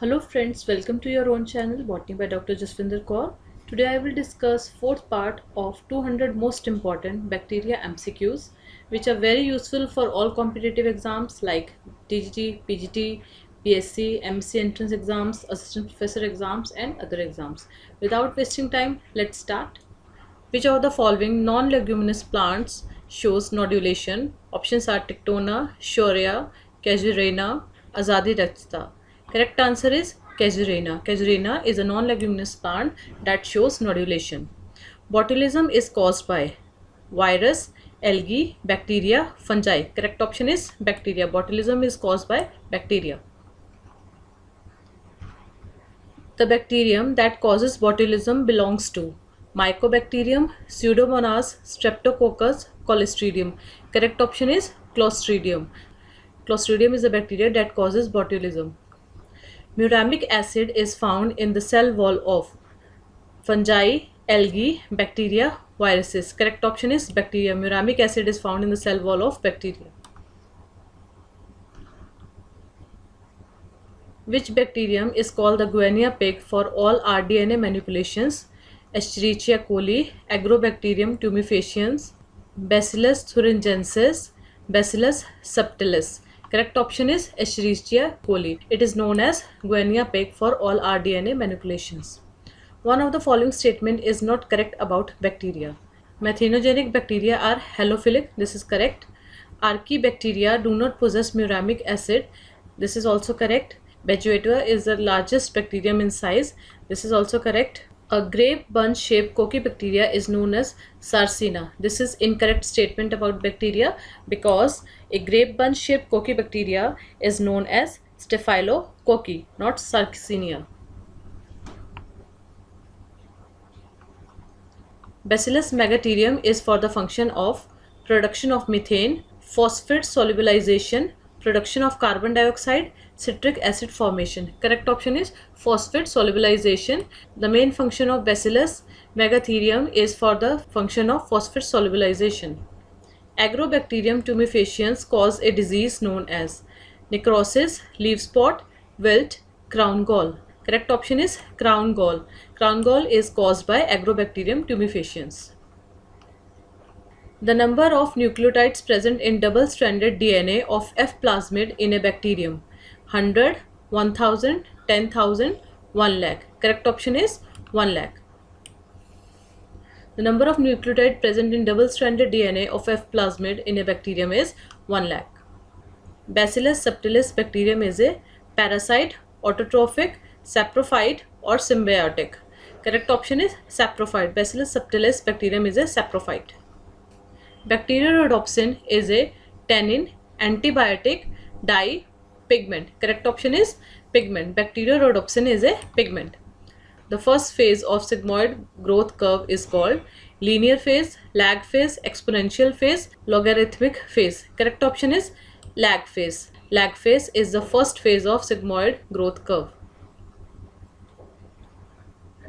Hello friends, welcome to your own channel Botany by Dr. Jaswinder Kaur. Today I will discuss fourth part of 200 most important bacteria MCQs which are very useful for all competitive exams like TGT, PGT, PSC, MSc entrance exams, assistant professor exams and other exams. Without wasting time, let's start. Which of the following non-leguminous plants shows nodulation? Options are Tictona, Shorea, Casuarina, Azadi Rakshita. Correct answer is Casuarina. Casuarina is a non-leguminous plant that shows nodulation. Botulism is caused by virus, algae, bacteria, fungi. Correct option is bacteria. Botulism is caused by bacteria. The bacterium that causes botulism belongs to Mycobacterium, Pseudomonas, Streptococcus, Clostridium. Correct option is Clostridium. Clostridium is a bacteria that causes botulism. Muramic acid is found in the cell wall of fungi, algae, bacteria, viruses. Correct option is bacteria. Muramic acid is found in the cell wall of bacteria. Which bacterium is called the guinea pig for all rDNA manipulations? Escherichia coli, Agrobacterium tumefaciens, Bacillus thuringiensis, Bacillus subtilis. Correct option is Escherichia coli. It is known as guinea pig for all rDNA manipulations. One of the following statement is not correct about bacteria. Methanogenic bacteria are halophilic. This is correct. Archaebacteria do not possess muramic acid. This is also correct. Betuatua is the largest bacterium in size. This is also correct. A grape bunch shaped Cocci-bacteria is known as Sarcina. This is incorrect statement about bacteria because a grape bunch shaped Cocci-bacteria is known as Staphylococci, not Sarcina. Bacillus megaterium is for the function of production of methane, phosphate solubilization, production of carbon dioxide, citric acid formation. Correct option is phosphate solubilization. The main function of Bacillus megatherium is for the function of phosphate solubilization. Agrobacterium tumefaciens cause a disease known as necrosis, leaf spot, wilt, crown gall. Correct option is crown gall. Crown gall is caused by Agrobacterium tumefaciens. The number of nucleotides present in double-stranded DNA of F plasmid in a bacterium: 100, 1000, 10,000, 1 lakh. Correct option is 1 lakh. The number of nucleotides present in double-stranded DNA of F plasmid in a bacterium is 1 lakh. Bacillus subtilis bacterium is a parasite, autotrophic, saprophyte or symbiotic. Correct option is saprophyte. Bacillus subtilis bacterium is a saprophyte. Bacteriorhodopsin is a tannin, antibiotic, dye, pigment. Correct option is pigment. Bacteriorhodopsin is a pigment. The first phase of sigmoid growth curve is called linear phase, lag phase, exponential phase, logarithmic phase. Correct option is lag phase. Lag phase is the first phase of sigmoid growth curve.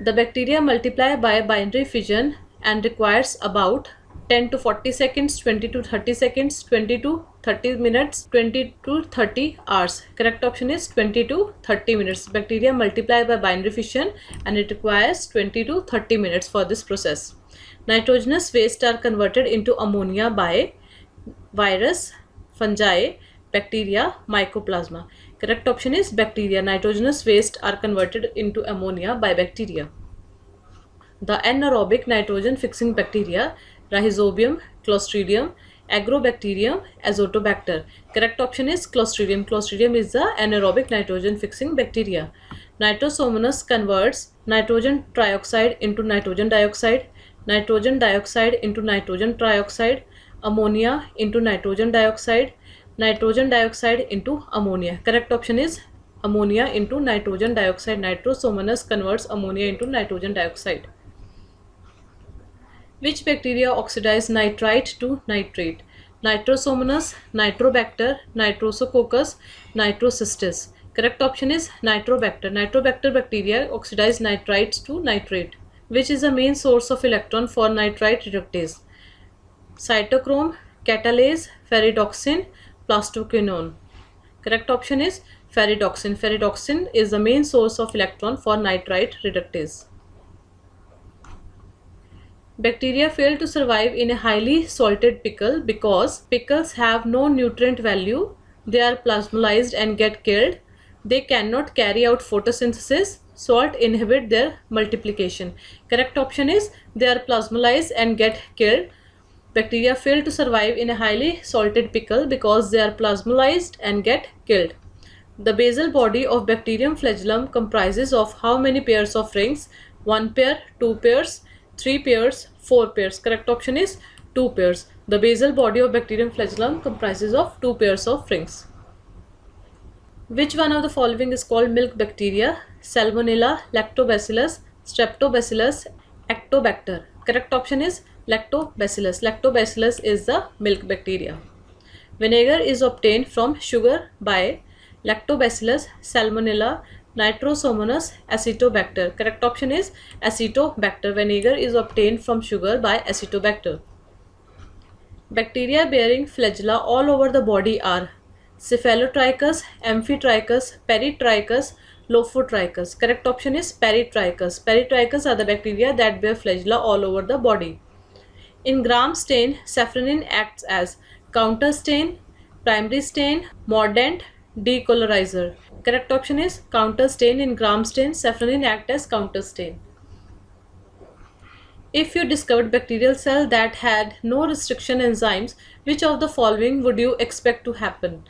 The bacteria multiply by binary fission and requires about 10 to 40 seconds, 20 to 30 seconds, 20 to 30 minutes, 20 to 30 hours. Correct option is 20 to 30 minutes. Bacteria multiply by binary fission and it requires 20 to 30 minutes for this process. Nitrogenous waste are converted into ammonia by virus, fungi, bacteria, mycoplasma. Correct option is bacteria. Nitrogenous waste are converted into ammonia by bacteria. The anaerobic nitrogen fixing bacteria: Rhizobium, Clostridium, Agrobacterium, Azotobacter. Correct option is Clostridium. Clostridium is the anaerobic nitrogen fixing bacteria. Nitrosomonas converts nitrogen trioxide into nitrogen dioxide, nitrogen dioxide into nitrogen trioxide, ammonia into nitrogen dioxide into ammonia. Correct option is ammonia into nitrogen dioxide. Nitrosomonas converts ammonia into nitrogen dioxide. Which bacteria oxidize nitrite to nitrate? Nitrosomonas, Nitrobacter, Nitrosococcus, Nitrocystis. Correct option is Nitrobacter. Nitrobacter bacteria oxidize nitrites to nitrate. Which is the main source of electron for nitrite reductase? Cytochrome, catalase, ferredoxin, plastoquinone. Correct option is ferredoxin. Ferredoxin is the main source of electron for nitrite reductase. Bacteria fail to survive in a highly salted pickle because pickles have no nutrient value. They are plasmolysed and get killed. They cannot carry out photosynthesis. Salt inhibit their multiplication. Correct option is they are plasmolysed and get killed. Bacteria fail to survive in a highly salted pickle because they are plasmolysed and get killed. The basal body of bacterium flagellum comprises of how many pairs of rings? 1 pair, 2 pairs, 3 pairs, 4 pairs. Correct option is 2 pairs. The basal body of bacterium flagellum comprises of 2 pairs of rings. Which one of the following is called milk bacteria? Salmonella, Lactobacillus, Streptobacillus, Ectobacter. Correct option is Lactobacillus. Lactobacillus is the milk bacteria. Vinegar is obtained from sugar by Lactobacillus, Salmonella, Nitrosomonas, Acetobacter. Correct option is Acetobacter. Vinegar is obtained from sugar by Acetobacter. Bacteria bearing flagella all over the body are Cephalotrichus, Amphitrichus, Peritrichus, Lophotrichus. Correct option is Peritrichus. Peritrichus are the bacteria that bear flagella all over the body. In gram stain, safranin acts as counter stain, primary stain, mordant, decolorizer. Correct option is counter stain. In gram stain, safranin acts as counter stain. If you discovered bacterial cell that had no restriction enzymes, which of the following would you expect to happen?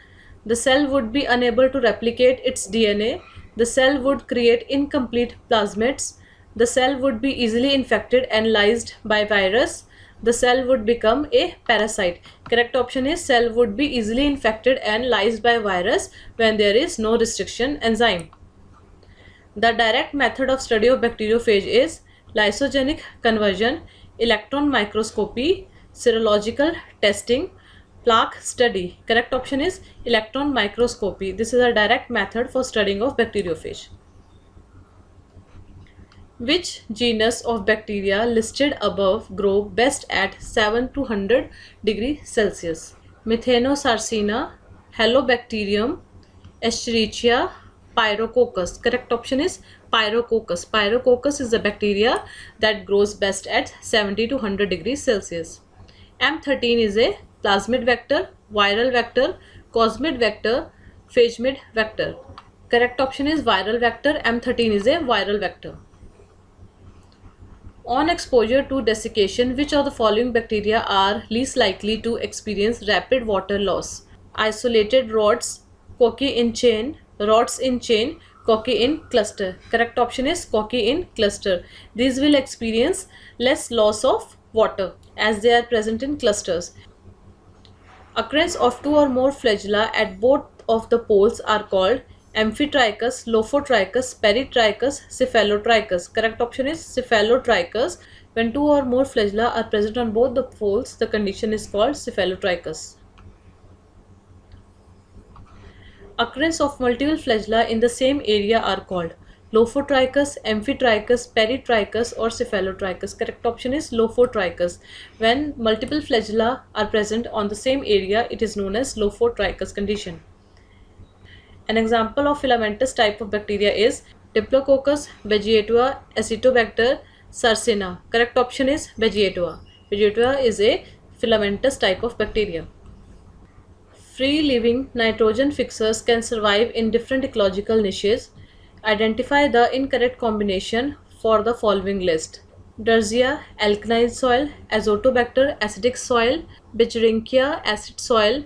The cell would be unable to replicate its DNA. The cell would create incomplete plasmids. The cell would be easily infected and lysed by virus. The cell would become a parasite. Correct option is cell would be easily infected and lysed by virus when there is no restriction enzyme. The direct method of study of bacteriophage is lysogenic conversion, electron microscopy, serological testing, plaque study. Correct option is electron microscopy. This is a direct method for studying of bacteriophage. Which genus of bacteria listed above grow best at 7 to 100 degrees Celsius? Methanosarcina, Halobacterium, Escherichia, Pyrococcus. Correct option is Pyrococcus. Pyrococcus is the bacteria that grows best at 70 to 100 degrees Celsius. M13 is a plasmid vector, viral vector, cosmid vector, phagemid vector. Correct option is viral vector. M13 is a viral vector. On exposure to desiccation, which of the following bacteria are least likely to experience rapid water loss? Isolated rods, cocci in chain, rods in chain, cocci in cluster. Correct option is cocci in cluster. These will experience less loss of water as they are present in clusters. Occurrence of 2 or more flagella at both of the poles are called Amphitrichus, Lophotrichus, Peritrichus, Cephalotrichus. Correct option is Cephalotrichus. When 2 or more flagella are present on both the poles, the condition is called Cephalotrichus. Occurrence of multiple flagella in the same area are called Lophotrichus, Amphitrichus, Peritrichus or Cephalotrichus. Correct option is Lophotrichus. When multiple flagella are present on the same area, it is known as Lophotrichus condition. An example of filamentous type of bacteria is Diplococcus, Vegetatua, Acetobacter, Sarcina. Correct option is Vegetatua. Vegetatua is a filamentous type of bacteria. Free-living nitrogen fixers can survive in different ecological niches. Identify the incorrect combination for the following list. Derzia, alkaline soil, Azotobacter, acidic soil, Bicheringia, acid soil,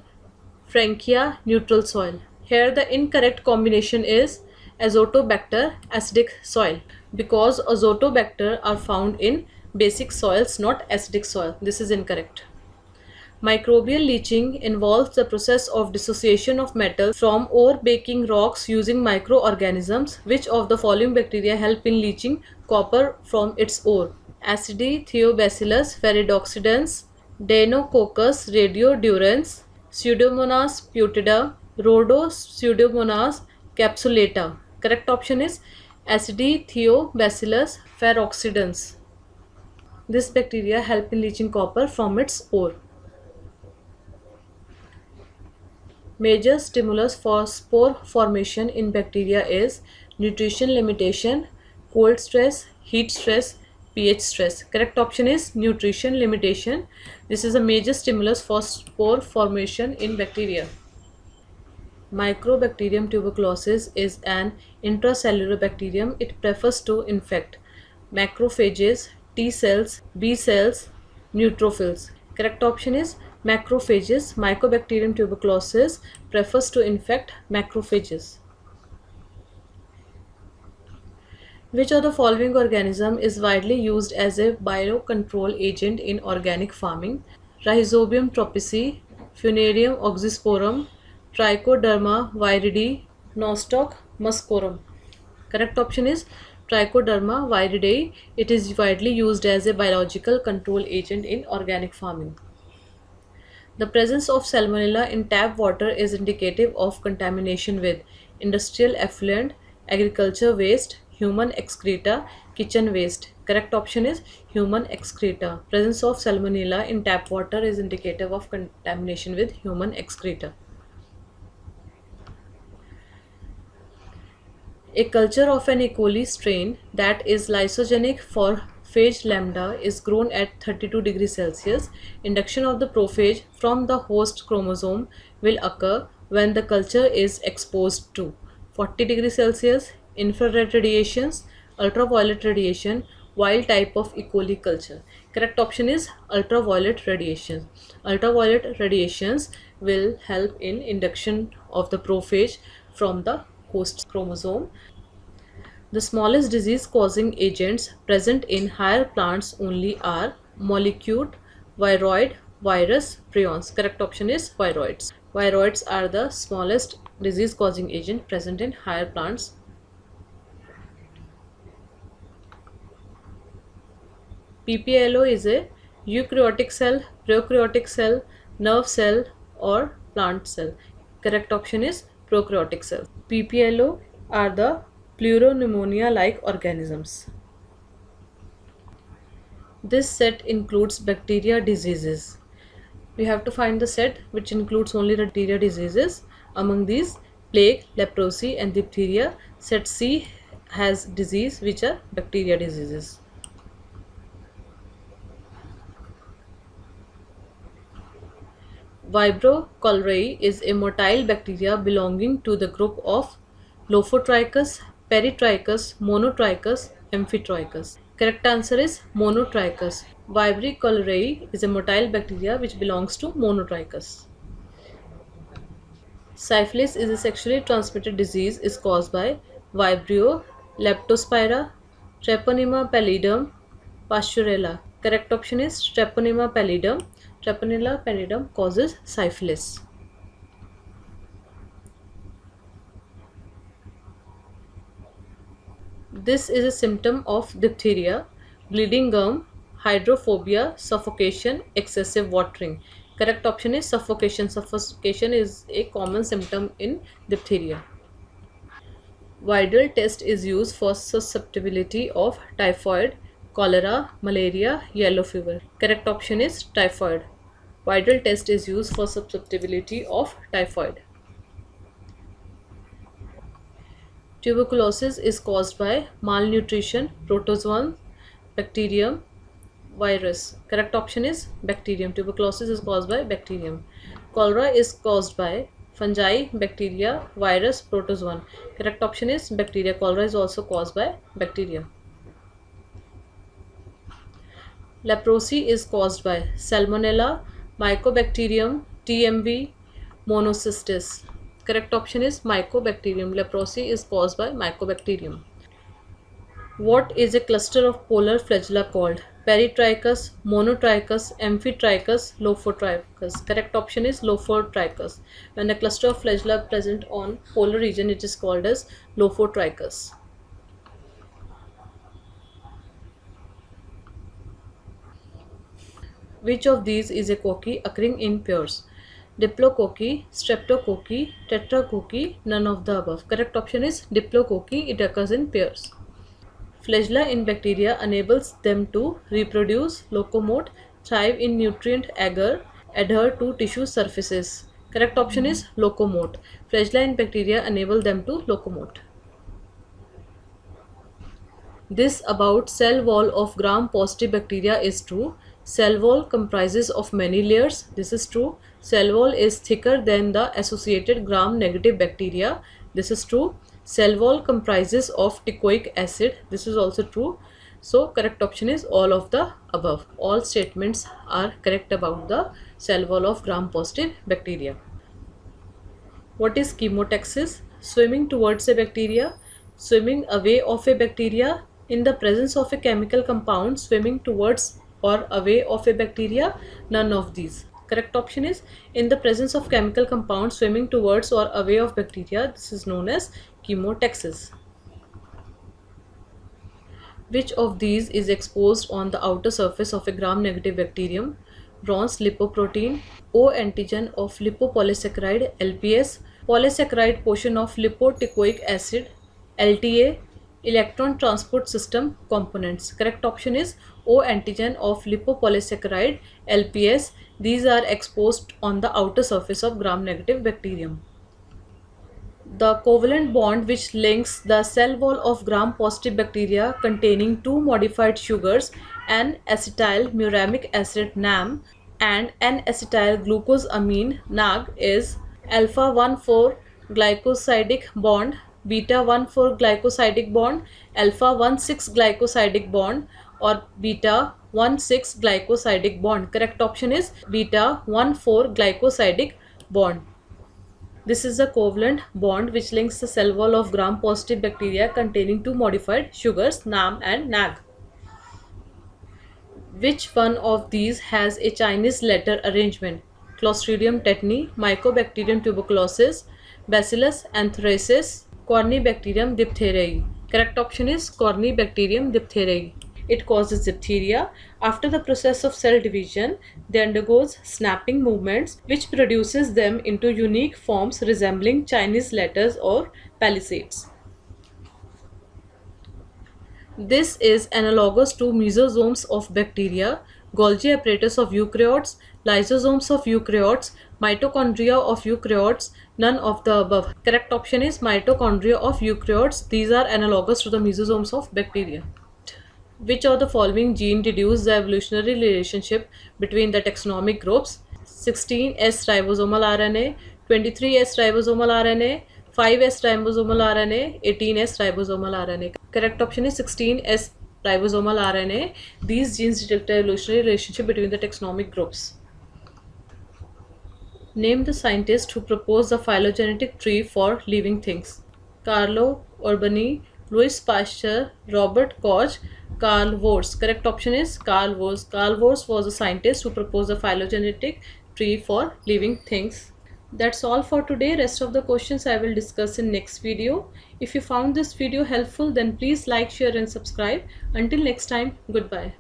Frankia, neutral soil. Here the incorrect combination is Azotobacter, acidic soil, because Azotobacter are found in basic soils, not acidic soil. This is incorrect. Microbial leaching involves the process of dissociation of metal from ore-baking rocks using microorganisms. Which of the following bacteria help in leaching copper from its ore? Acidiothiobacillus ferredoxidans, Deinococcus radiodurans, Pseudomonas putida, Rhodopseudomonas capsulata. Correct option is Acidiothiobacillus ferroxidans. This bacteria help in leaching copper from its ore. Major stimulus for spore formation in bacteria is nutrition limitation, cold stress, heat stress, pH stress. Correct option is nutrition limitation. This is a major stimulus for spore formation in bacteria. Mycobacterium tuberculosis is an intracellular bacterium. It prefers to infect macrophages, T cells, B cells, neutrophils. Correct option is macrophages. Mycobacterium tuberculosis prefers to infect macrophages. Which of the following organism is widely used as a biocontrol agent in organic farming? Rhizobium tropici, Fusarium oxysporum, Trichoderma viride, Nostoc muscorum. Correct option is Trichoderma viride. It is widely used as a biological control agent in organic farming. The presence of salmonella in tap water is indicative of contamination with industrial effluent, agriculture waste, human excreta, kitchen waste. Correct option is human excreta. Presence of salmonella in tap water is indicative of contamination with human excreta. A culture of an E. coli strain that is lysogenic for phage lambda is grown at 32 degrees Celsius. Induction of the prophage from the host chromosome will occur when the culture is exposed to 40 degrees Celsius, infrared radiations, ultraviolet radiation, wild type of E. coli culture. Correct option is ultraviolet radiation. Ultraviolet radiations will help in induction of the prophage from the host chromosome. The smallest disease causing agents present in higher plants only are molecule, viroid, virus, prions. Correct option is viroids. Viroids are the smallest disease causing agent present in higher plants. PPLO is a eukaryotic cell, prokaryotic cell, nerve cell or plant cell. Correct option is prokaryotic cell. PPLO are the pleuropneumonia-like organisms. This set includes bacteria diseases. We have to find the set which includes only the bacteria diseases. Among these, plague, leprosy and diphtheria. Set C has disease which are bacteria diseases. Vibrio cholerae is a motile bacteria belonging to the group of Lophotrichus, Peritrichus, Monotrichus, Amphitrichus. Correct answer is Monotrichus. Vibrio cholerae is a motile bacteria which belongs to Monotrichus. Syphilis is a sexually transmitted disease is caused by Vibrio, Leptospira, Treponema pallidum, Pasteurella. Correct option is Treponema pallidum. Treponema pallidum causes syphilis. This is a symptom of diphtheria, bleeding gum, hydrophobia, suffocation, excessive watering. Correct option is suffocation. Suffocation is a common symptom in diphtheria. Vidal test is used for susceptibility of typhoid, cholera, malaria, yellow fever. Correct option is typhoid. Vidal test is used for susceptibility of typhoid. Tuberculosis is caused by malnutrition, protozoan, bacterium, virus. Correct option is bacterium. Tuberculosis is caused by bacterium. Cholera is caused by fungi, bacteria, virus, protozoan. Correct option is bacteria. Cholera is also caused by bacteria. Leprosy is caused by Salmonella, Mycobacterium, TMV, Monocystis. Correct option is Mycobacterium. Leprosy is caused by Mycobacterium. What is a cluster of polar flagella called? Peritrichus, Monotrichus, Amphitrichus, Lophotrichus. Correct option is Lophotrichus. When a cluster of flagella present on polar region, it is called as Lophotrichus. Which of these is a cocci occurring in pairs? Diplococci, streptococci, tetracocci, none of the above. Correct option is diplococci. It occurs in pairs. Flagella in bacteria enables them to reproduce, locomote, thrive in nutrient agar, adhere to tissue surfaces. Correct option is locomote. Flagella bacteria enable them to locomote. This about cell wall of gram-positive bacteria is true. Cell wall comprises of many layers. This is true. Cell wall is thicker than the associated gram-negative bacteria. This is true. Cell wall comprises of teichoic acid. This is also true. So correct option is all of the above. All statements are correct about the cell wall of gram-positive bacteria. What is chemotaxis? Swimming towards a bacteria, swimming away of a bacteria, in the presence of a chemical compound, swimming towards or away of a bacteria, none of these. Correct option is in the presence of chemical compound, swimming towards or away of bacteria. This is known as chemotaxis. Which of these is exposed on the outer surface of a gram-negative bacterium? Bronze lipoprotein, O antigen of lipopolysaccharide LPS, polysaccharide portion of lipoteichoic acid LTA, electron transport system components. Correct option is O antigen of lipopolysaccharide LPS. These are exposed on the outer surface of gram-negative bacterium. The covalent bond which links the cell wall of gram-positive bacteria containing two modified sugars, N-acetyl muramic acid NAM and N-acetyl glucosamine NAG, is alpha 1,4 glycosidic bond, beta 1,4 glycosidic bond, alpha 1,6 glycosidic bond, or beta 1,6 glycosidic bond. Correct option is beta 1,4 glycosidic bond. This is a covalent bond which links the cell wall of gram-positive bacteria containing two modified sugars, NAM and NAG. Which one of these has a Chinese letter arrangement? Clostridium tetani, Mycobacterium tuberculosis, Bacillus anthracis, Corynebacterium diphtheriae. Correct option is Corynebacterium diphtheriae. It causes diphtheria. After the process of cell division, they undergoes snapping movements which produces them into unique forms resembling Chinese letters or palisades. This is analogous to mesosomes of bacteria, Golgi apparatus of eukaryotes, lysosomes of eukaryotes, mitochondria of eukaryotes, none of the above. Correct option is mitochondria of eukaryotes. These are analogous to the mesosomes of bacteria. Which of the following gene deduce the evolutionary relationship between the taxonomic groups? 16S ribosomal RNA, 23S ribosomal RNA, 5S ribosomal RNA, 18S ribosomal RNA. Correct option is 16S ribosomal RNA. These genes detect the evolutionary relationship between the taxonomic groups. Name the scientist who proposed the phylogenetic tree for living things. Carlo Urbani, Louis Pasteur, Robert Koch, Carl Woertz. Correct option is Carl Woertz. Carl Woertz was a scientist who proposed the phylogenetic tree for living things. That's all for today. Rest of the questions I will discuss in next video. If you found this video helpful, then please like, share and subscribe. Until next time, goodbye.